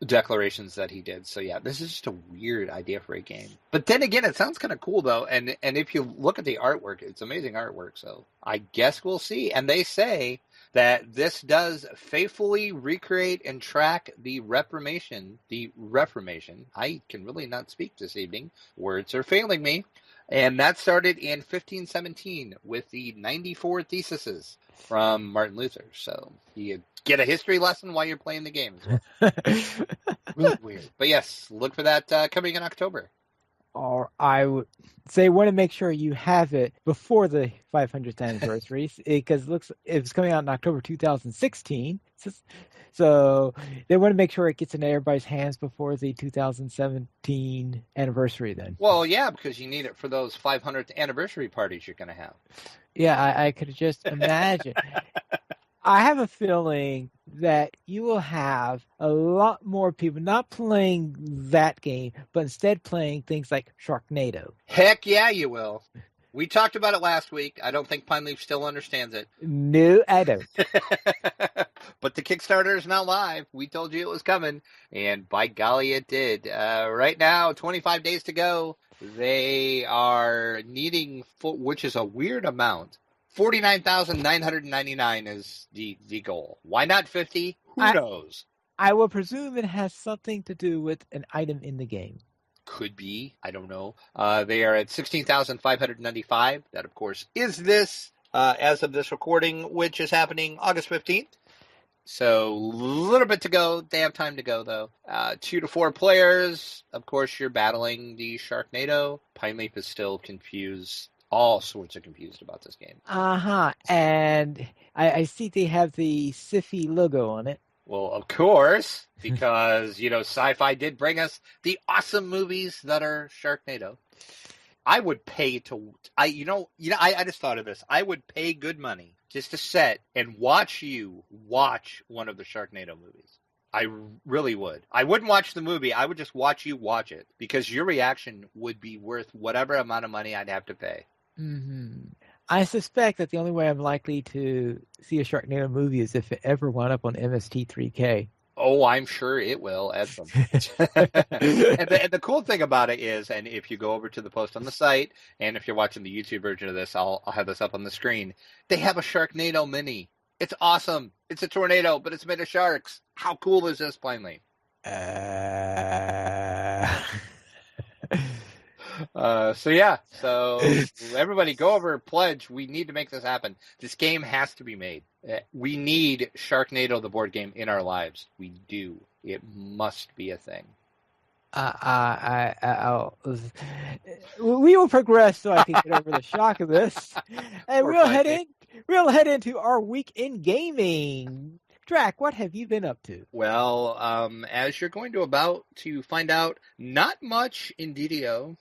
declarations that he did. So yeah, this is just a weird idea for a game. But then again, it sounds kind of cool though. And if you look at the artwork, it's amazing artwork. So I guess we'll see. And they say that this does faithfully recreate and track the Reformation. The Reformation. I can really not speak this evening. Words are failing me. And that started in 1517 with the 94 Theses from Martin Luther. So you get a history lesson while you're playing the game as well. Really weird. But yes, look for that coming in October. Or I would say want to make sure you have it before the 500th anniversary because it's coming out in October 2016. So they want to make sure it gets in everybody's hands before the 2017 anniversary then. Well, yeah, because you need it for those 500th anniversary parties you're going to have. Yeah, I could just imagine. I have a feeling that you will have a lot more people not playing that game, but instead playing things like Sharknado. Heck yeah, you will. We talked about it last week. I don't think Pine Leaf still understands it. No, I don't. but the Kickstarter is now live. We told you it was coming, and by golly, it did. Right now, 25 days to go. They are needing, which is a weird amount. 49,999 is the goal. Why not 50? Who knows? I will presume it has something to do with an item in the game. Could be. I don't know. They are at 16,595. That, of course, is this as of this recording, which is happening August 15th. So a little bit to go. They have time to go, though. 2 to 4 players. Of course, you're battling the Sharknado. Pine Leaf is still confused. All sorts of confused about this game. And I see they have the Siffy logo on it. Well, of course, because, sci-fi did bring us the awesome movies that are Sharknado. I would pay I just thought of this. I would pay good money just to sit and watch one of the Sharknado movies. I really would. I wouldn't watch the movie. I would just watch you watch it because your reaction would be worth whatever amount of money I'd have to pay. Mm-hmm. I suspect that the only way I'm likely to see a Sharknado movie is if it ever wound up on MST3K. Oh, I'm sure it will at some point. and the cool thing about it is, and if you go over to the post on the site, and if you're watching the YouTube version of this, I'll have this up on the screen. They have a Sharknado mini. It's awesome. It's a tornado, but it's made of sharks. How cool is this, plainly? So everybody go over, pledge. We need to make this happen. This game has to be made. We need Sharknado, the board game, in our lives. We do. It must be a thing. We will progress so I can get over the shock of this, and we'll head into our week in gaming. Drac, what have you been up to? Well, as you're going about to find out, not much in DDO.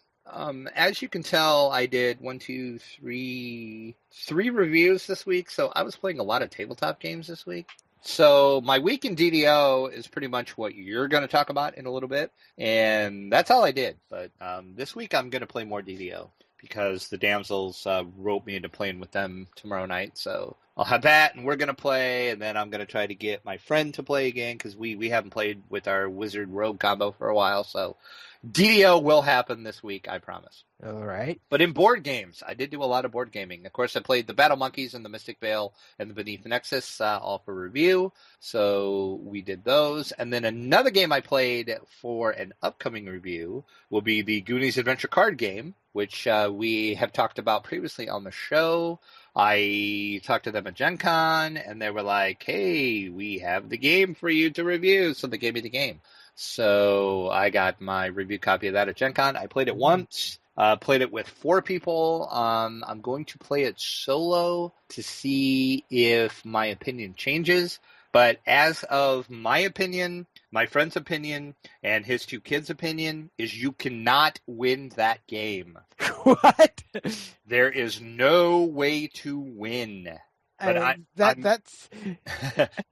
As you can tell, I did three reviews this week, so I was playing a lot of tabletop games this week. So my week in DDO is pretty much what you're going to talk about in a little bit, and that's all I did. But this week I'm going to play more DDO because the damsels roped me into playing with them tomorrow night, so I'll have that, and we're going to play, and then I'm going to try to get my friend to play again because we haven't played with our Wizard Rogue combo for a while, so DDO will happen this week, I promise. All right. But in board games, I did do a lot of board gaming. Of course, I played the Battle Monkeys and the Mystic Vale and the Beneath the Nexus, all for review. So we did those. And then another game I played for an upcoming review will be the Goonies Adventure card game, which we have talked about previously on the show. I talked to them at Gen Con, and they were like, hey, we have the game for you to review. So they gave me the game. So I got my review copy of that at Gen Con. I played it once. Played it with 4 people. I'm going to play it solo to see if my opinion changes. But as of my opinion, my friend's opinion, and his 2 kids' opinion, is you cannot win that game. What? There is no way to win. But that's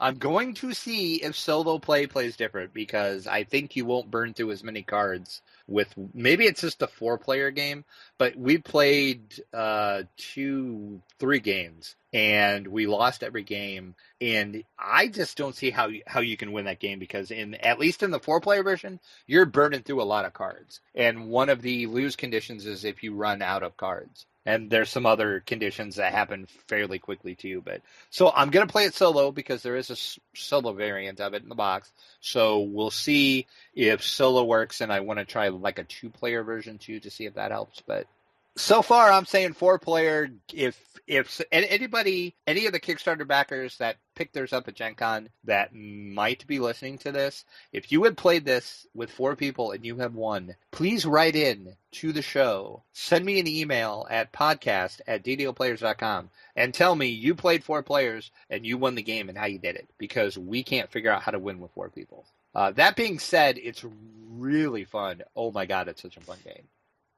I'm going to see if solo play plays different because I think you won't burn through as many cards with maybe it's just a 4-player game, but we played 2-3 games and we lost every game, and I just don't see how you can win that game because at least in the 4-player version, you're burning through a lot of cards, and one of the lose conditions is if you run out of cards. And there's some other conditions that happen fairly quickly too. But so I'm going to play it solo because there is a solo variant of it in the box. So we'll see if solo works, and I want to try like a 2-player version too to see if that helps. But so far I'm saying 4-player. If anybody, any of the Kickstarter backers that picked theirs up at Gen Con that might be listening to this, if you had played this with 4 people and you have won, please write in to the show. Send me an email at podcast@ddoplayers.com and tell me you played 4 players and you won the game and how you did it, because we can't figure out how to win with 4 people. That being said, it's really fun. Oh my God, it's such a fun game.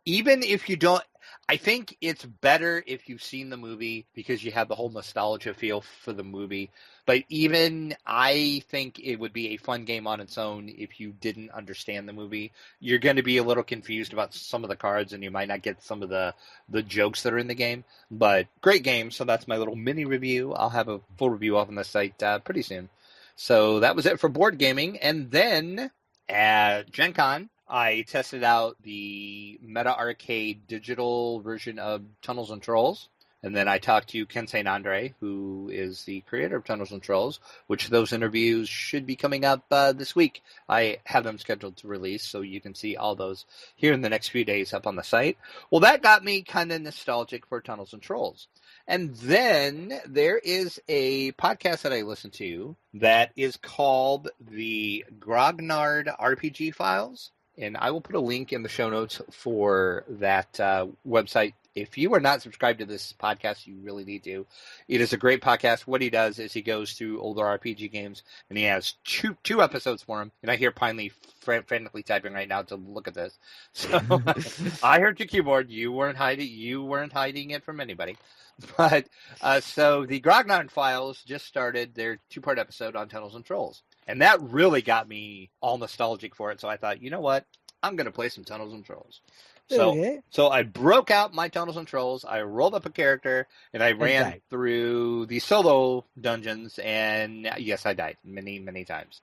Even if you don't, I think it's better if you've seen the movie because you have the whole nostalgia feel for the movie. But even I think it would be a fun game on its own if you didn't understand the movie. You're going to be a little confused about some of the cards, and you might not get some of the jokes that are in the game. But great game, so that's my little mini review. I'll have a full review up on the site pretty soon. So that was it for board gaming. And then at Gen Con, I tested out the Meta Arcade digital version of Tunnels and Trolls. And then I talked to Ken St. Andre, who is the creator of Tunnels and Trolls, which those interviews should be coming up this week. I have them scheduled to release, so you can see all those here in the next few days up on the site. Well, that got me kind of nostalgic for Tunnels and Trolls. And then there is a podcast that I listen to that is called the Grognard RPG Files. And I will put a link in the show notes for that website. If you are not subscribed to this podcast, you really need to. It is a great podcast. What he does is he goes through older RPG games, and he has two episodes for him. And I hear Pinely frantically typing right now to look at this. So I heard your keyboard. You weren't hiding it from anybody. But so the Grognard Files just started their 2-part episode on Tunnels and Trolls. And that really got me all nostalgic for it. So I thought, you know what? I'm going to play some Tunnels and Trolls. So I broke out my Tunnels and Trolls. I rolled up a character, and I ran through the solo dungeons. And yes, I died many, many times.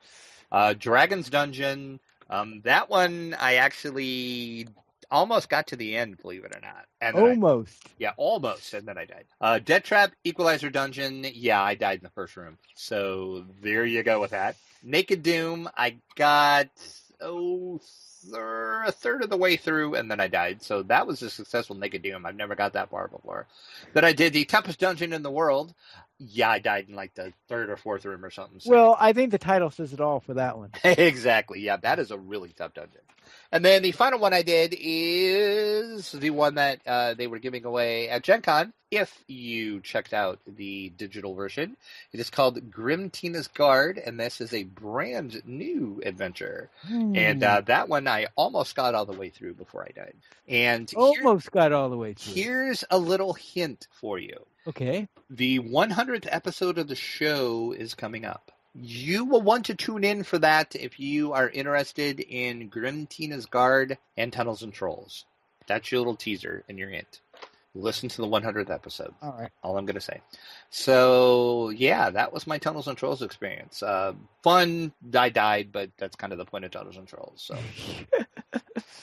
Dragon's Dungeon, that one I actually almost got to the end, believe it or not. And almost. Almost, and then I died. Death Trap Equalizer Dungeon, I died in the first room. So there you go with that. Naked Doom, I got a third of the way through, and then I died. So that was a successful Naked Doom. I've never got that far before. Then I did the toughest dungeon in the world. I died in like the third or fourth room or something. So. Well, I think the title says it all for that one. Exactly. Yeah, that is a really tough dungeon. And then the final one I did is the one that they were giving away at Gen Con. If you checked out the digital version, it is called Grim Tina's Guard, and this is a brand new adventure. And that one I almost got all the way through before I died. And got all the way through. Here's a little hint for you. Okay. The 100th episode of the show is coming up. You will want to tune in for that if you are interested in Grim Tina's Guard and Tunnels and Trolls. That's your little teaser and your hint. Listen to the 100th episode. All right. All I'm going to say. So, that was my Tunnels and Trolls experience. Fun. I died, but that's kind of the point of Tunnels and Trolls.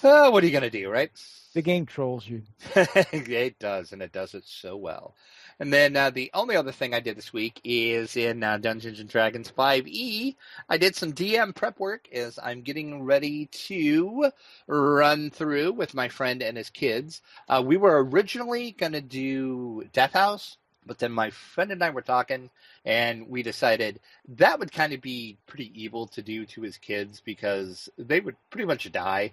So, what are you going to do, right? The game trolls you. It does, and it does it so well. And then the only other thing I did this week is in Dungeons & Dragons 5e, I did some DM prep work as I'm getting ready to run through with my friend and his kids. We were originally going to do Death House, but then my friend and I were talking, and we decided that would kind of be pretty evil to do to his kids because they would pretty much die.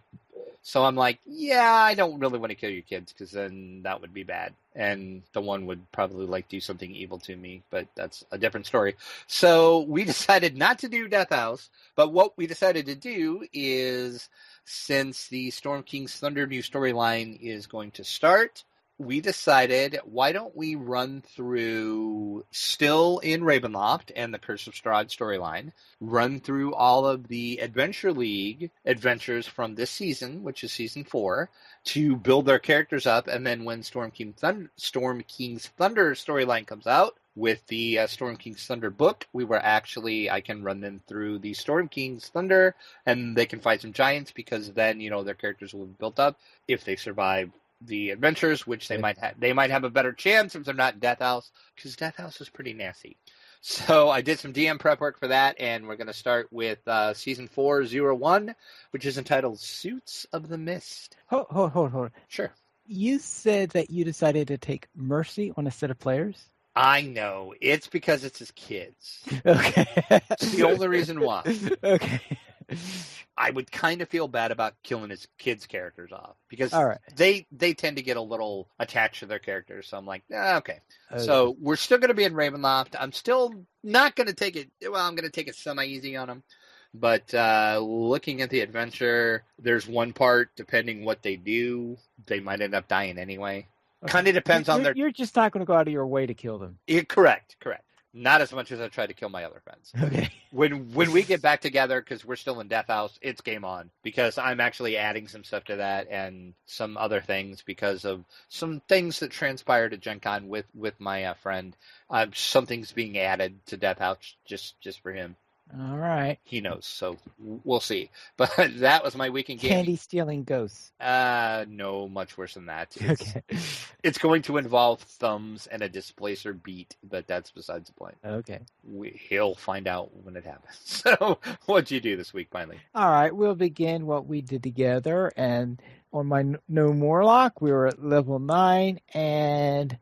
So I'm like, I don't really want to kill your kids because then that would be bad. And the one would probably do something evil to me, but that's a different story. So we decided not to do Death House, but what we decided to do is, since the Storm King's Thunder new storyline is going to start, we decided, why don't we run through, still in Ravenloft and the Curse of Strahd storyline, run through all of the Adventure League adventures from this season, which is season 4, to build their characters up, and then when Storm King's Thunder storyline comes out, with the Storm King's Thunder book, I can run them through the Storm King's Thunder, and they can fight some giants, because then, their characters will be built up if they survive the adventures, which they might have a better chance if they're not in Death House, because Death House is pretty nasty. So I did some DM prep work for that, and we're going to start with Season 401, which is entitled Suits of the Mist. Hold on. Sure. You said that you decided to take Mercy on a set of players? I know. It's because it's his kids. Okay. It's the only reason why. Okay. I would kind of feel bad about killing his kids' characters off because they tend to get a little attached to their characters. So I'm like, okay. So we're still going to be in Ravenloft. I'm still not going to take it. Well, I'm going to take it semi-easy on them. But looking at the adventure, there's one part, depending what they do, they might end up dying anyway. Okay. Kind of depends on their... You're just not going to go out of your way to kill them. Yeah, correct. Not as much as I try to kill my other friends. Okay. When we get back together, because we're still in Death House, it's game on. Because I'm actually adding some stuff to that and some other things because of some things that transpired at Gen Con with my friend. Some things being added to Death House just for him. All right. He knows, so we'll see. But that was my weekend gaming. Candy stealing ghosts. No, much worse than that. Okay. It's going to involve thumbs and a displacer beat, but that's besides the point. Okay. He'll find out when it happens. So, what'd you do this week, finally? All right. We'll begin what we did together. And on my No Warlock, we were at level 9, and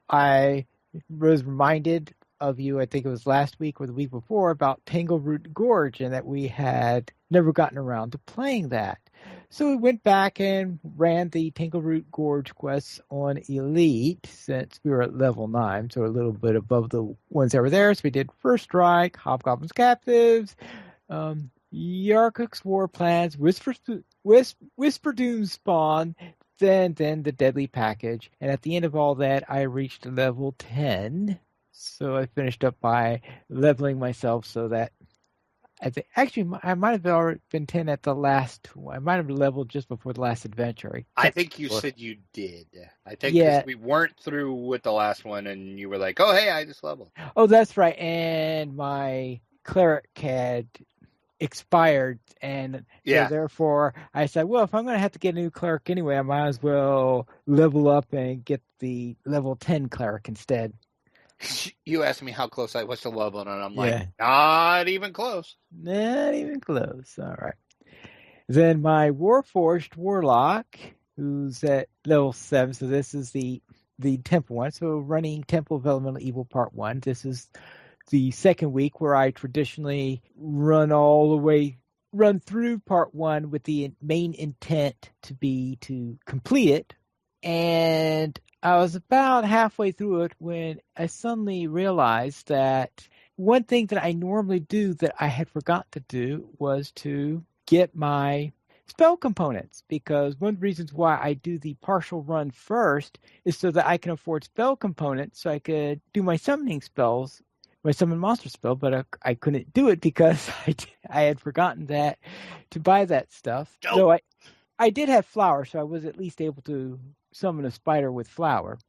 I was reminded of you, I think it was last week or the week before, about Tangleroot Gorge, and that we had never gotten around to playing that. So we went back and ran the Tangleroot Gorge quests on Elite, since we were at level 9, so a little bit above the ones that were there. So we did First Strike, Hobgoblin's Captives, Yarkuk's War Plans, Whisper Doom Spawn, then the Deadly Package. And at the end of all that, I reached level 10. So I finished up by leveling myself so that I might have already been 10 at the last one. I might have leveled just before the last adventure. I think you said you did. I think Yeah. 'cause we weren't through with the last one, and you were like, oh, hey, I just leveled. Oh, that's right. And my cleric had expired, and so therefore I said, well, if I'm going to have to get a new cleric anyway, I might as well level up and get the level 10 cleric instead. You asked me how close I was to leveling, and I'm Yeah. like, not even close. Not even close. All right. Then my Warforged Warlock, who's at level 7, so this is the Temple one. So running Temple of Elemental Evil Part 1. This is the second week where I traditionally run through Part 1 with the main intent to complete it. And I was about halfway through it when I suddenly realized that one thing that I normally do that I had forgot to do was to get my spell components, because one of the reasons why I do the partial run first is so that I can afford spell components so I could do my summoning spells, my summon monster spell, but I couldn't do it because I had forgotten that to buy that stuff. Nope. So I did have flour, so I was at least able to summon a spider with flour.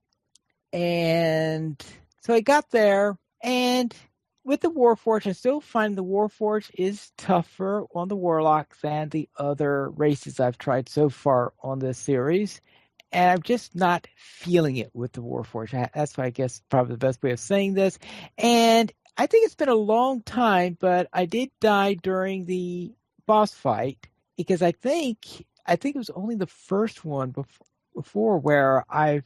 And so I got there, and with the Warforged, I still find the Warforged is tougher on the Warlock than the other races I've tried so far on this series. And I'm just not feeling it with the Warforged. That's why I guess probably the best way of saying this. And I think it's been a long time, but I did die during the boss fight, because I think it was only the first one before where I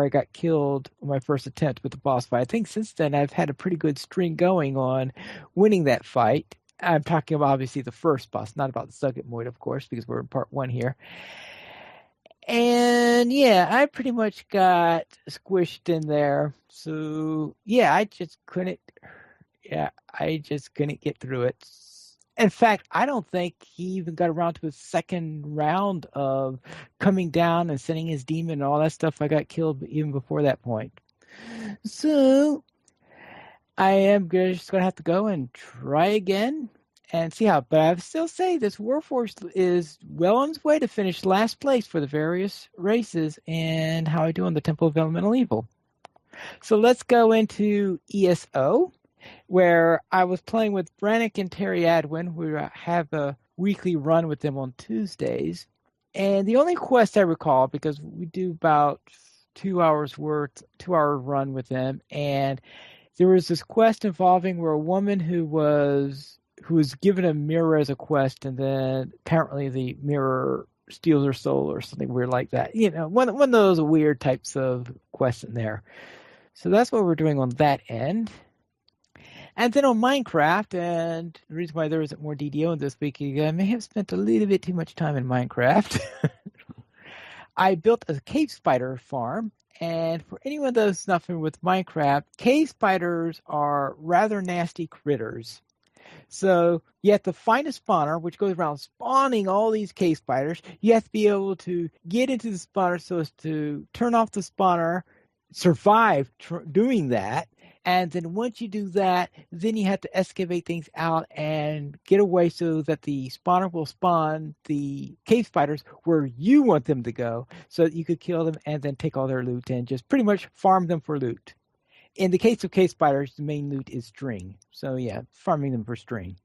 got killed on my first attempt with the boss fight. I think since then I've had a pretty good string going on winning that fight. I'm talking about obviously the first boss, not about the Suggetmoid, of course, because we're in part 1 here. And yeah, I pretty much got squished in there. So yeah, I just couldn't get through it. In fact, I don't think he even got around to his second round of coming down and sending his demon and all that stuff. I got killed even before that point. So I am just going to have to go and try again and see how. But I still say this Warforged is well on its way to finish last place for the various races and how I do on the Temple of Elemental Evil. So let's go into ESO, where I was playing with Brannick and Terry Adwin. We have a weekly run with them on Tuesdays. And the only quest I recall, because we do about 2 hours run with them, and there was this quest involving where a woman who was given a mirror as a quest, and then apparently the mirror steals her soul or something weird like that. You know, one of those weird types of quests in there. So that's what we're doing on that end. And then on Minecraft, and the reason why there isn't more DDO this week, I may have spent a little bit too much time in Minecraft. I built a cave spider farm, and for anyone that's not familiar with Minecraft, cave spiders are rather nasty critters. So you have to find a spawner, which goes around spawning all these cave spiders. You have to be able to get into the spawner so as to turn off the spawner, survive doing that. And then once you do that, then you have to excavate things out and get away so that the spawner will spawn the cave spiders where you want them to go so that you could kill them and then take all their loot and just pretty much farm them for loot. In the case of cave spiders, the main loot is string. So yeah, farming them for string.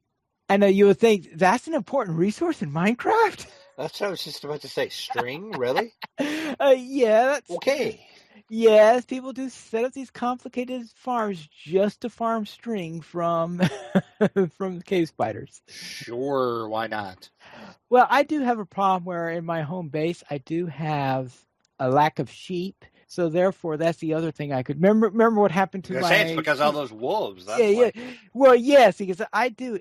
I know you would think that's an important resource in Minecraft. That's what I was just about to say. String, really? Yeah, that's Okay. yes. People do set up these complicated farms just to farm string from from cave spiders. Sure, why not? Well, I do have a problem where in my home base I do have a lack of sheep. So therefore, that's the other thing I could remember what happened to I was gonna say it's my because all sheep. those wolves. That's Yeah, why. yeah. Well, yes, because I do.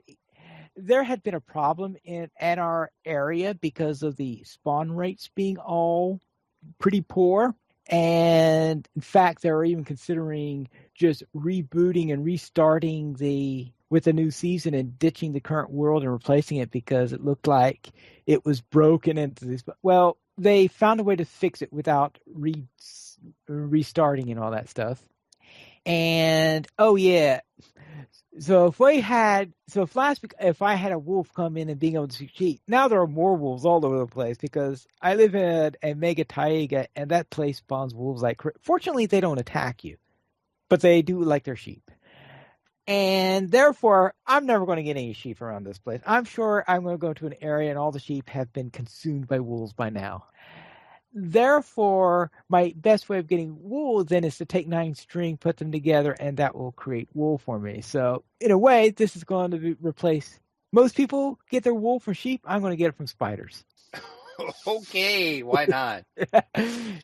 There had been a problem in our area because of the spawn rates being all pretty poor. And in fact, they're even considering just rebooting and restarting with a new season and ditching the current world and replacing it because it looked like it was broken into this. Well, they found a way to fix it without restarting and all that stuff. And oh yeah, so if I had a wolf come in and being able to cheat, now there are more wolves all over the place because I live in a mega taiga and that place spawns wolves like. Fortunately, they don't attack you, but they do like their sheep. And therefore, I'm never going to get any sheep around this place. I'm sure I'm going to go to an area and all the sheep have been consumed by wolves by now. Therefore, my best way of getting wool then is to take 9 string, put them together, and that will create wool for me. So, in a way, this is going to replace. Most people get their wool from sheep. I'm going to get it from spiders. Okay, why not?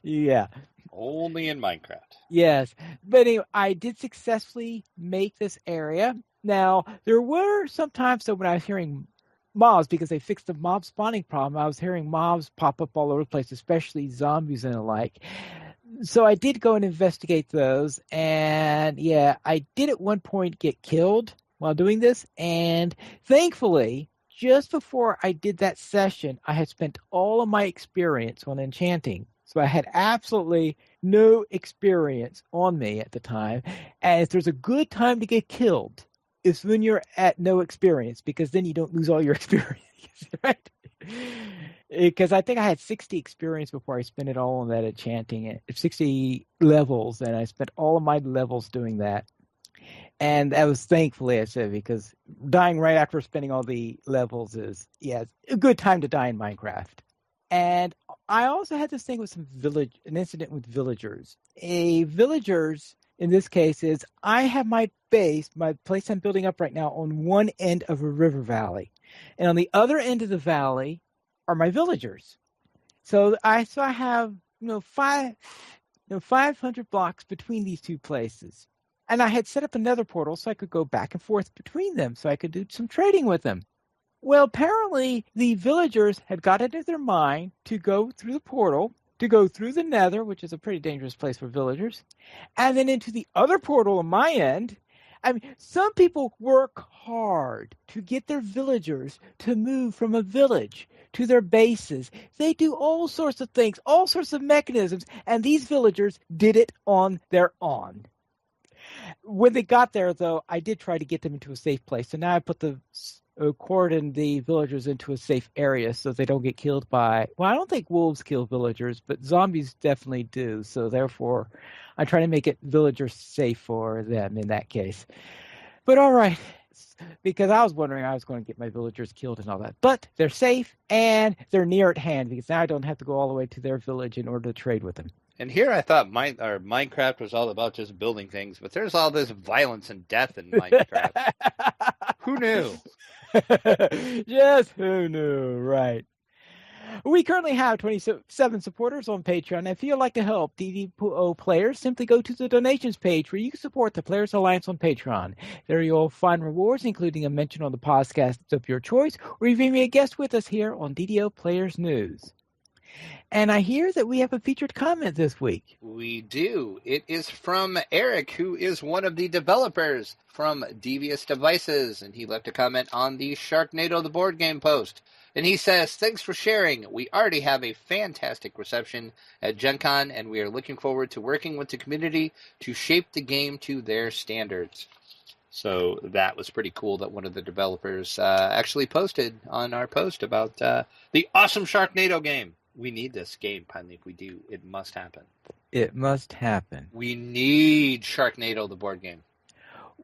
Yeah. Only in Minecraft. Yes. But anyway, I did successfully make this area. Now, there were some times when I was hearing mobs, because they fixed the mob spawning problem, I was hearing mobs pop up all over the place, especially zombies and the like. So I did go and investigate those, and yeah, I did at one point get killed while doing this, and thankfully, just before I did that session, I had spent all of my experience on enchanting. So I had absolutely no experience on me at the time, and if there's a good time to get killed, is when you're at no experience, because then you don't lose all your experience, right? Because I think I had 60 experience before I spent it all on that enchanting, 60 levels, and I spent all of my levels doing that. And that was thankfully, I said, because dying right after spending all the levels is, yeah, it's a good time to die in Minecraft. And I also had this thing with an incident with villagers. Villagers, in this case, is I have my base, my place I'm building up right now, on one end of a river valley. And on the other end of the valley are my villagers. So I have, 500 blocks between these two places. And I had set up another portal so I could go back and forth between them so I could do some trading with them. Well, apparently the villagers had got it in their mind to go through the portal, to go through the nether, which is a pretty dangerous place for villagers, and then into the other portal on my end. I mean, some people work hard to get their villagers to move from a village to their bases. They do all sorts of things, all sorts of mechanisms, and these villagers did it on their own. When they got there, though, I did try to get them into a safe place. So now I put the cordon the villagers into a safe area so they don't get killed by. Well, I don't think wolves kill villagers, but zombies definitely do. So therefore, I try to make it villagers safe for them in that case. But all right, because I was wondering I was going to get my villagers killed and all that. But they're safe and they're near at hand because now I don't have to go all the way to their village in order to trade with them. And here I thought Minecraft was all about just building things, but there's all this violence and death in Minecraft. Who knew? Yes, who knew, right? We currently have 27 supporters on Patreon. If you'd like to help DDO players, simply go to the donations page where you can support the Players Alliance on Patreon. There you'll find rewards, including a mention on the podcast of your choice, or even be a guest with us here on DDO Players News. And I hear that we have a featured comment this week. We do. It is from Eric, who is one of the developers from Devious Devices, and he left a comment on the Sharknado the board game post. And he says, thanks for sharing. We already have a fantastic reception at Gen Con, and we are looking forward to working with the community to shape the game to their standards. So that was pretty cool that one of the developers actually posted on our post about the awesome Sharknado game. We need this game, Pine. If we do, it must happen. It must happen. We need Sharknado, the board game.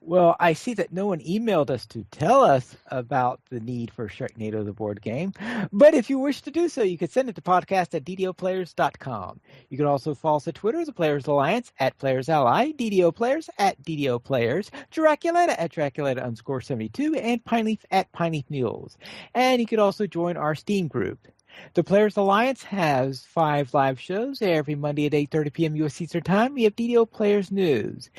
Well, I see that no one emailed us to tell us about the need for Sharknado, the board game. But if you wish to do so, you can send it to podcast@ddoplayers.com. You can also follow us at Twitter, the Players Alliance, at Players Ally, DDO Players, at DDO Players, Draculata at Draculata_72, and Pineleaf at Pineleaf Mules. And you can also join our Steam group. The Players Alliance has 5 live shows every Monday at 8:30 p.m. U.S. Eastern Time. We have DDO Players News.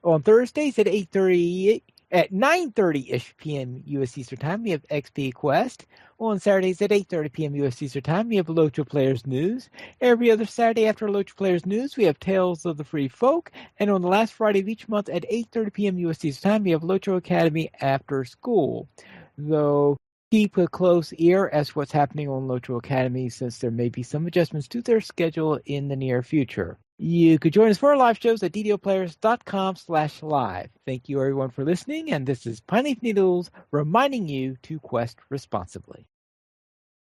On Thursdays at 9:30-ish p.m. U.S. Eastern Time, we have XP Quest. On Saturdays at 8:30 p.m. U.S. Eastern Time, we have Locho Players News. Every other Saturday after Locho Players News, we have Tales of the Free Folk. And on the last Friday of each month at 8:30 p.m. U.S. Eastern Time, we have Locho Academy After School. Though, keep a close ear as to what's happening on Locho Academy, since there may be some adjustments to their schedule in the near future. You could join us for our live shows at ddoplayers.com/live. Thank you, everyone, for listening, and this is Pineleaf Needles reminding you to quest responsibly.